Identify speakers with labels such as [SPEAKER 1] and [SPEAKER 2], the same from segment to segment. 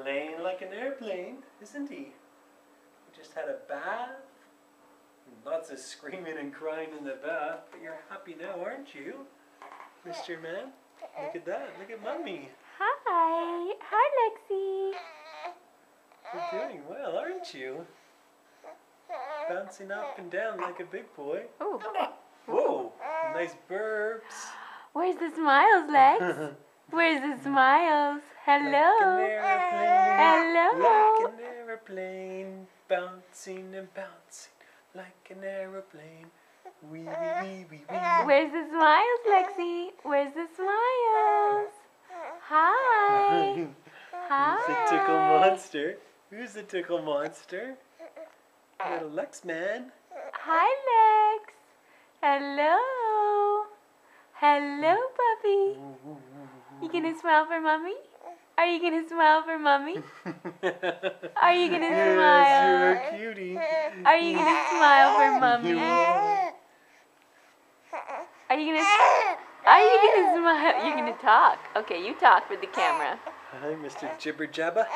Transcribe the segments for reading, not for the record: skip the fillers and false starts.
[SPEAKER 1] Flying like an airplane, isn't he? He just had a bath. Lots of screaming and crying in the bath, but you're happy now, aren't you, Mr. Man? Look at that. Look at Mommy.
[SPEAKER 2] Hi. Hi, Lexi.
[SPEAKER 1] You're doing well, aren't you? Bouncing up and down like a big boy.
[SPEAKER 2] Oh.
[SPEAKER 1] Whoa. Nice burps.
[SPEAKER 2] Where's the smiles, Lex? Where's the smiles? Hello.
[SPEAKER 1] Like an aeroplane. Bouncing and bouncing like an aeroplane. Wee, wee, wee, wee, wee.
[SPEAKER 2] Where's the smiles, Lexi? Where's the smiles? Hi. Hi.
[SPEAKER 1] Who's the tickle monster? Who's the tickle monster? Little Lex man.
[SPEAKER 2] Hi, Lex. Hello. Hello, puppy. You gonna smile for Mommy? Are you gonna smile for Mommy? Are you gonna smile?
[SPEAKER 1] Yes, you're a cutie.
[SPEAKER 2] Are you gonna smile for Mommy? Are you gonna smile? You're gonna talk. Okay, you talk for the camera.
[SPEAKER 1] Hi, Mr. Jibber Jabba.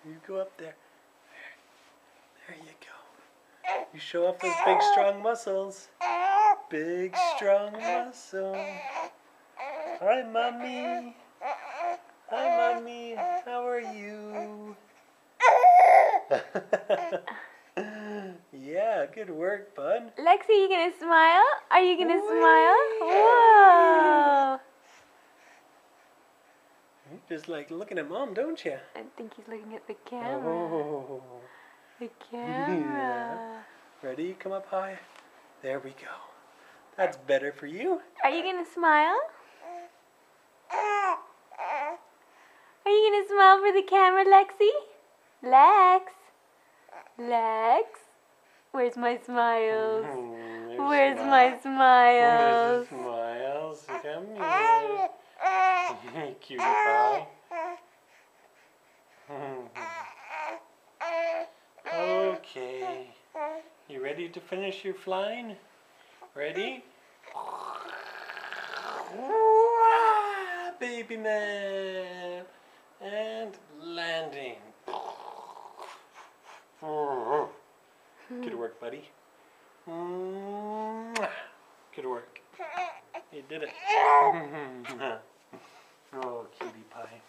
[SPEAKER 1] You go up there. There you go. You show off those big, strong muscles. Big, strong muscles. Hi, Mommy. Hi, Mommy. How are you? Yeah, good work, bud.
[SPEAKER 2] Lexi, you gonna smile? Are you gonna smile? Whoa!
[SPEAKER 1] You just like looking at Mom, don't you?
[SPEAKER 2] I think he's looking at the camera.
[SPEAKER 1] Oh.
[SPEAKER 2] The camera.
[SPEAKER 1] Yeah. Ready? Come up high. There we go. That's better for you.
[SPEAKER 2] Are you gonna smile? Are you gonna smile for the camera, Lexi? Lex? Lex? Where's my smiles? Where's my smiles?
[SPEAKER 1] There's the smiles. Come here. Cutie pie. Okay. You ready to finish your flying? Ready? Baby man. And landing. Good work, buddy. Good work. You did it. Oh, cutie pie.